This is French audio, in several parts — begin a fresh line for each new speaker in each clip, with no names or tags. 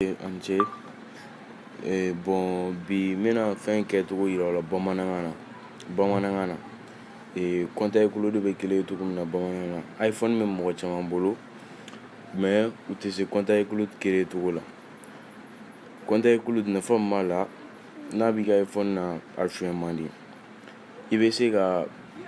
An ce bi n bɛna fɛn kɛcogo yira aw la bamanankan na. Kɔnta kulo de bɛ kelen ye cogo min na bamanankan na. iPhone bɛ mɔgɔ caman bolo mais u tɛ se kɔnta kulo kelen cogo la. Kɔnta kulo nafa min b'a la n'a b'i ka iPhone na a suɲɛ man di. I bɛ se ka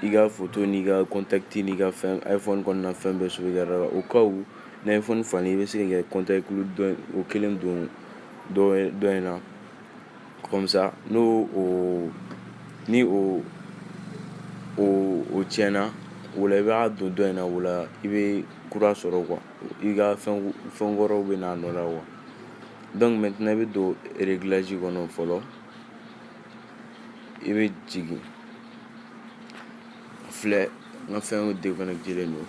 i ka photo n'i ka contact n'i ka fɛn iPhone kɔnɔna fɛn bɛɛ sauvegarder la au cas où ni iPhone falen i bɛ se ka kɔnta kulo o kelen don dɔ in na comme ça ni o tiɲɛna o la i b'a don dɔ in na o la i bɛ kura sɔrɔ quoi, i ka fɛn wɛrɛw bɛ n'a nɔ la quoi. Donc maintenant i bɛ don réglage kɔnɔ fɔlɔ, i bɛ jigin filɛ n ka fɛnw déconnecté don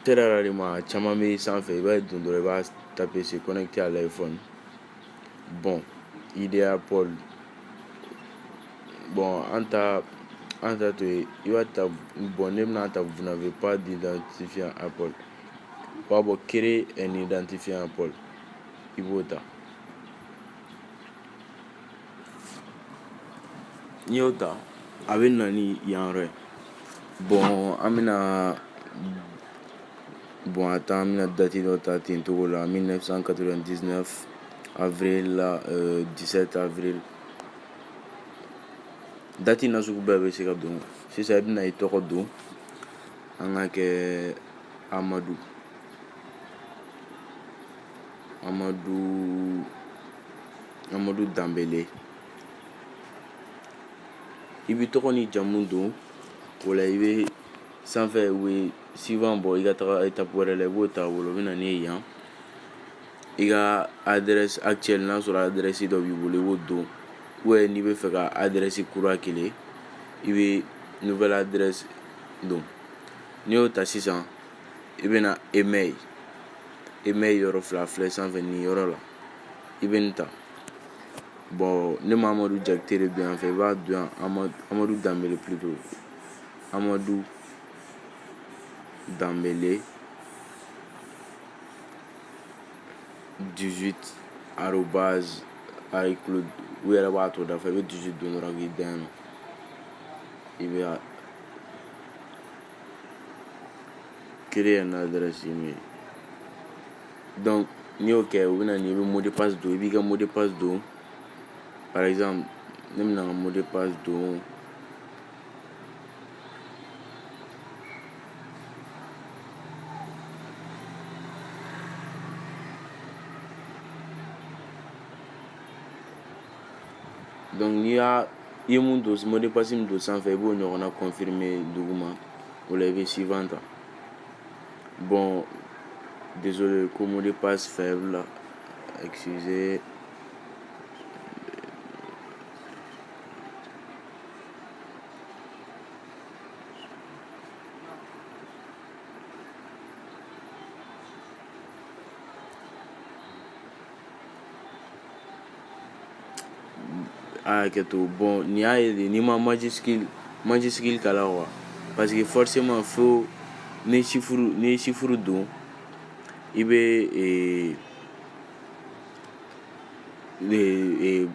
très rarement caman bɛ sanfɛ i b'a don dɔrɔn i b'a taper c'est connecté à l'iPhone. Bon idea Paul an ta to yen i b'a ta ne bɛna ta vous n'avez pas d'identifiant Apple, o b'a créer un identifiant Apple i b'o ta. N'i y'o ta a bɛ na ni yan yɔrɔ ye. An bɛna date dɔ ta ten togo la 1999 avril 17 avril. Date nasugu bɛɛ bɛ se ka don. Sisan i bɛna i tɔgɔ don, an ka kɛ Amadu Danbele. I bɛ tɔgɔ ni jamu don o la i bɛ sanfɛ u bɛ suivant bɔ i ka taga étape wɛrɛ la i b'o ta o la o bɛ na ni ye yan. I ka adresse actuelle n'a sɔrɔ adresse dɔ b'i bolo i b'o don, n'i bɛ fɛ ka adresse kura kelen i bɛ nouvelle adresse don. N'i y'o ta sisan i bɛ na email yɔrɔ fila filɛ sanfɛ nin yɔrɔ la i bɛ nin ta. Ne ma Amadu Jakite de don yan fɛ i b'a don yan Amadu Danbele plutôt Amadu Danbele 18 arobase iCloud u yɛrɛ b'a tɔ dafa i bɛ 18 don dɔrɔn k'i da yan nɔ i bɛ créer une adresse email. Donc n'i y'o kɛ o bɛ na ni i bɛ mot de passe don, i b'i ka mot de passe don. Par exemple ne bɛna n ka mot de passe don donc n'i i ye mun don mot de passe min don sanfɛ i b'o ɲɔgɔnna confirmer duguma o la i bɛ suivant ta. Désolé ko mot de passe faible, excusez. Nin y'a ye de n'i ma majuscule k'a la quoi, parce que forcément fo n'i ye chiffre don i bɛ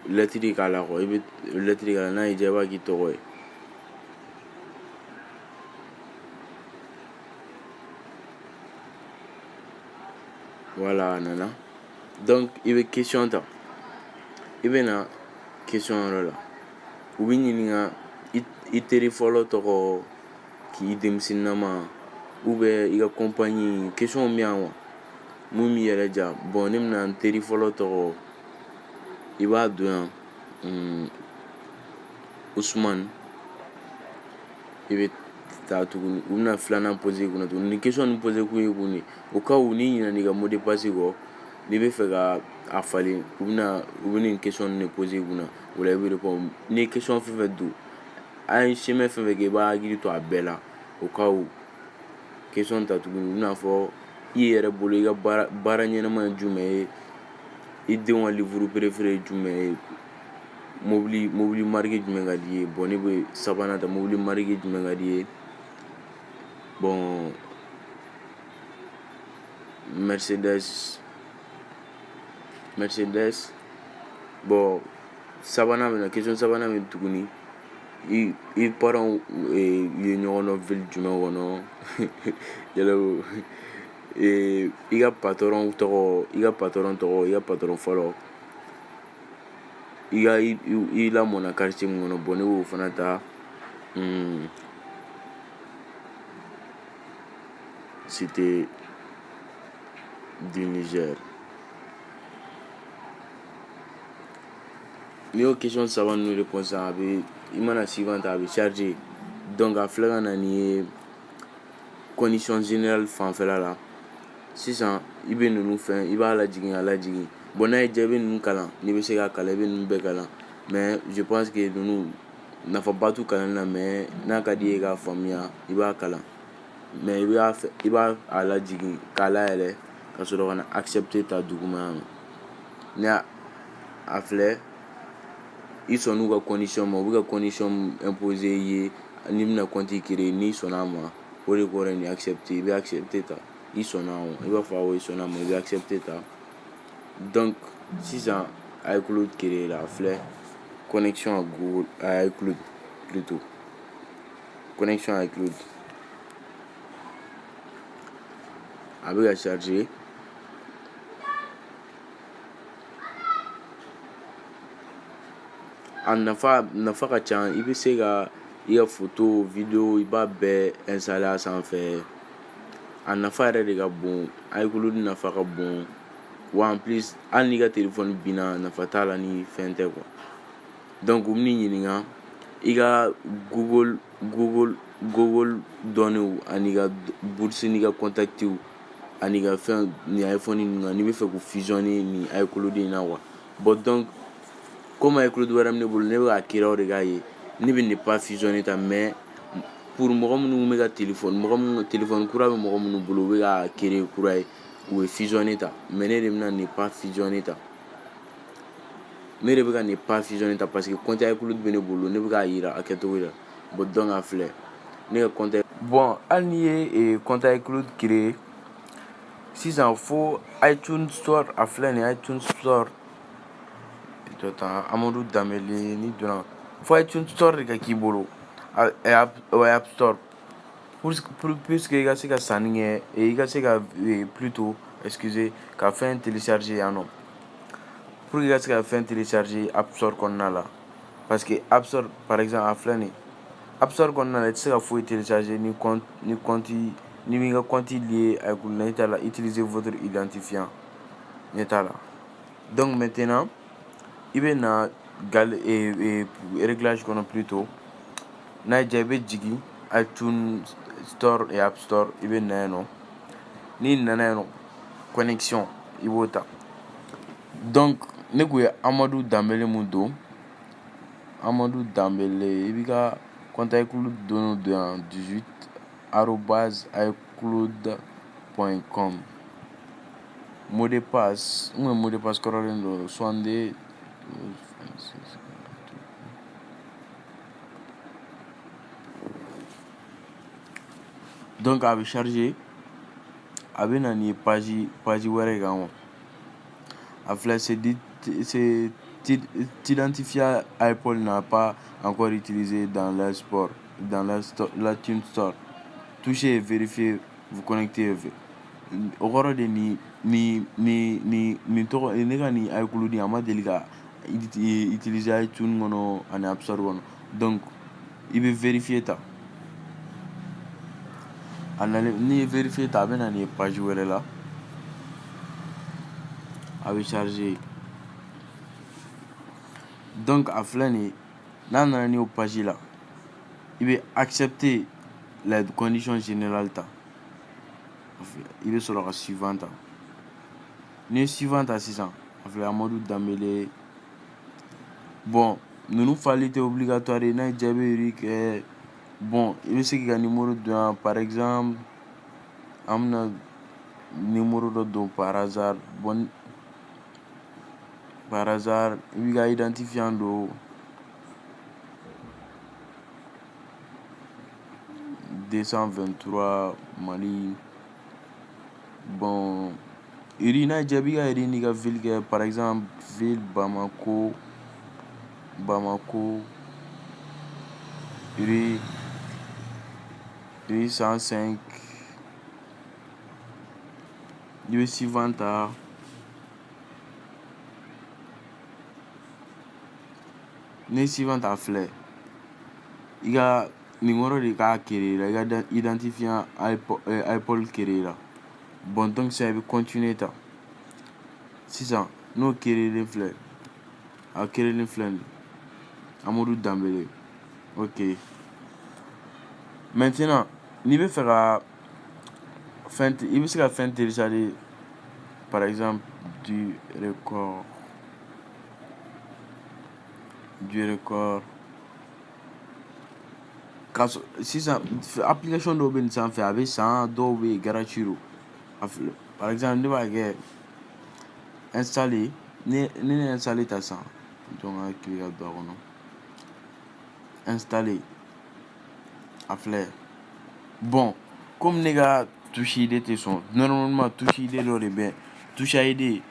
lettre k'a la quoi, i bɛ lettre k'a la n'a y'i diya i b'a k'i tɔgɔ ye. Voilà a nana. Donc i bɛ question ta, i bɛ na question yɔrɔ la u bɛ ɲininka i teri fɔlɔ tɔgɔ k'i denmisɛnninama i ka compagnie question bɛ yan wa mun b'i yɛrɛ diya. Ne bɛna n teri fɔlɔ tɔgɔ i b'a don yan Usumani i bɛ taa tuguni u bɛna filanan poser i kunna tuguni ni question nin poser kun ye kun de au cas où n'i ɲinɛna i ka mot de passe kɔ n'i bɛ fɛ ka a falen u bɛ nin question nin de poser i kunna o la i bɛ répondre. N'i ye question fɛn fɛn don a ye chemin fɛn fɛn kɛ i b'a hakili to a bɛɛ la au cas où question ta tuguni u bɛna fɔ i yɛrɛ bolo i ka baara ɲɛnama ye jumɛn ye, i denw ka livre préféré ye jumɛn ye, mobili marque jumɛn ka d'i ye. Ne bɛ sabanan ta mobili marque jumɛn ka d'i ye. Mercedes Mercedes. Bon, question sabanan bɛ tuguni i parents ye ɲɔgɔn dɔn ville jumɛn kɔnɔ yala i ka patron tɔgɔ i ka patron fɔlɔ i lamɔna quartier min kɔnɔ. Bon ne b'o fana ta cité du Niger. N'i y'o question saba ninnu réponse a bɛ i mana suivant ta a bɛ charger. Donc a filɛ ka na ni ye condition générale fanfɛla la. Sisan i bɛ ninnu fɛn i b'a lajigin. Bon n'a y'i diya i bɛ ninnu kalan n'i bɛ se k'a kalan i bɛ ninnu bɛɛ kalan. Mais je pense que ninnu nafaba t'u kalanni na, mais n'a ka d'i ye k'a faamuya i b'a kalan. Mais i b'a lajigin k'a layɛlɛ ka sɔrɔ ka na accepter ta duguma ma. Ni a filɛ i sɔnn'u ka condition ma, u bɛ ka condition imposer i ye n'i bɛna compte créer n'i sɔnn'a ma o de kɔrɔ ye ni accepter. I bɛ accepter ta i sɔnna i b'a fɔ awɔ i sɔnna ma i bɛ accepter ta. Donc sisan a ye iCloud créer la, a filɛ connexion à Google à iCloud plutôt. Connexion à iCloud a bɛ ka charger. A nafa ka ca. I bɛ se ka i ka photo video i b'a bɛɛ installer a sanfɛ. A nafa yɛrɛ de ka bon. iCloud nafa ka bon. Wa en plus hali n'i ka téléphone binna nafa t'a la ni fɛn tɛ quoi. Donc u bɛn'i ɲininka i ka Google données ani ka bourse n'i ka contact ani ka fɛn ni iPhone ninnu na n'i bɛ fɛ k'u fusionner ni iCloud in na quoi. Bon donc comme iCloud wɛrɛ bɛ ne bolo ne bɛ k'a créer o de k'a ye ne bɛ ne pas fusionner ta, mais pour mɔgɔ minnu bɛ ka téléphone kura bɛ mɔgɔ minnu bolo u bɛ ka créer kura ye u bɛ fusionner ta, mais ne de bɛna ne pas fusionner ta. Ne de bɛ ka ne pas fusionner ta parce que compte iCloud bɛ ne bolo ne bɛ k'a yira a kɛcogo la. Bon donc a filɛ ne ka compte bon hali n'i ye compte iCloud créer sisan fo iTunes Store a filɛ nin iTunes Store Amadou Dembele n'i donna fo iTunes Store de ka k'i bolo App Store puisque i ka se ka sanni kɛ i ka se ka plutôt ka fɛn télécharger yan nɔ. Pour que i ka se ka fɛn télécharger App Store kɔnɔna la parce que App Store par exemple a filɛ nin App Store kɔnɔna la i tɛ se ka foyi télécharger ni m'i ka compte lié iCloud la i t'a la utiliser votre identifiant ɲɛ t'a la. Donc maintenant i bɛ na réglage kɔnɔ plutôt n'a y'i diya i bɛ jigin iTunes Store et App Store i bɛ na yen nɔ. N'i nana yen nɔ connexion i b'o ta. Donc ne ko ye Amadou Dembele mun don Amadou Dembele i b'i ka compte iCloud données don yan 18@icloud.com. Mot de passe mot de passe kɔrɔlen don 62. Donc a bɛ charger a bɛ na ni ye page wɛrɛ kan wa. A filɛ c'est t'identifier Apple n'a pas encore utilisé dans l'iTunes Store. Touchez et vérifiez vous connectez. O kɔrɔ de nin tɔgɔ ne ka nin iCloud a ma deli ka utiliser iTunes kɔnɔ ani App Store kɔnɔ. Donc i bɛ vérifier ta. N'i ye vérifier ta a bɛ na ni ye page wɛrɛ la a bɛ charger. Donc a filɛ nin ye n'a nana ni o page la i bɛ accepter la condition générale ta. I bɛ sɔrɔ ka suivant ta. N'i ye suivant ta sisan a filɛ Amadou Dembele bon ninnu fali tɛ obligatoire ye n'a y'i diya i bɛ yiri kɛ bon i bɛ se k'i ka numéro don yan par exemple an bɛna numéro dɔ don par hasard bon par hasard i b'i ka identifiant don 223 Mali bon Irina Jabiga Iriniga ville, par exemple, ville Bamako, Iri 105, Iri Sivanta, ne Sivanta filɛ i ka numéro de k'a créer la, i ka identifiant iPod créer la. Bon, donc ça bɛ continuer ta sisan n'o créer filɛ a créer filɛ nin Amadou Dembélé. Ok, maintenant n'i bɛ fɛ ka i bɛ se ka fɛn télécharger, par exemple du record sisan application dɔw bɛ nin sanfɛ a bɛ san, dɔw bɛ yen gratuit don. Par exemple ne b'a kɛ installer, ne installer ta san, donc a cliquer ka don a kɔnɔ, installer a filɛ. Bon, comme ne ka touche ID tɛ sɔn, normalement touche ID dɔ de bɛ touche ID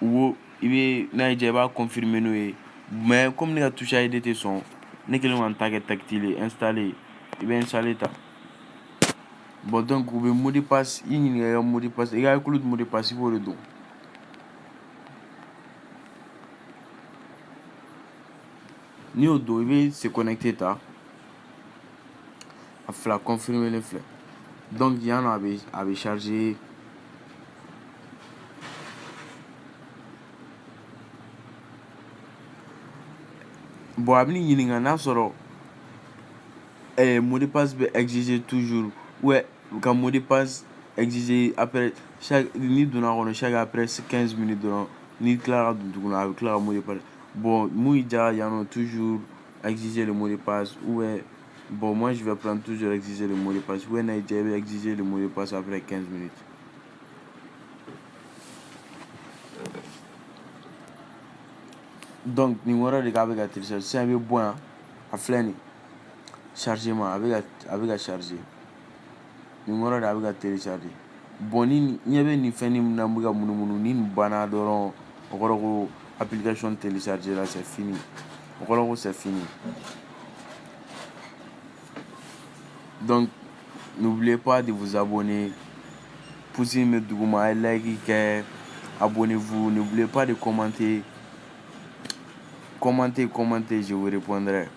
wo i bɛ n'a y'i diya i b'a confirmer n'o ye, mais comme ne ka touche ID tɛ sɔn ne kɛlen ka n ta kɛ tactile installer, i bɛ installer ta. Bon, donc u bɛ mot de passe i ɲininka i ka mot de passe, i ka iCloud mot de passe i b'o de don. N'i y'o don i bɛ se connecter ta a filɛ confirmer ne filɛ. Donc yan nɔ a bɛ charger. Bon, a bɛ n'i ɲininka n'a sɔrɔ mot de passe bɛ exiger toujours, ouais, ka mot de passe exiger après n'i donna a kɔnɔ chaque après 15 minutes dɔrɔn n'i tilala ka don tuguni a bɛ tila ka mot de passe. Bon, mun y'i diya yan nɔ toujours exiger le mot de passe, ouais. Bon, moi je vais prendre toujours exiger le mot de passe. Ouais, n'a y'i diya i bɛ exiger le mot de passe après 15 minutes. Donc numéro de k'a bɛ ka télécharger sisan i bɛ bɔ yan a filɛ nin chargement a bɛ ka charger, numéro de a bɛ ka télécharger. Bon, ni ɲɛ bɛ nin fɛn nin na n bɛ ka munumunu ni nin banna dɔrɔn o kɔrɔ ko application télécharger la c'est fini, o kɔrɔ ko c'est fini. Donc n'oubliez pas de vous abonner, poussez me duguma, like, abonnez-vous, n'oubliez pas de commenter, je vous répondrai.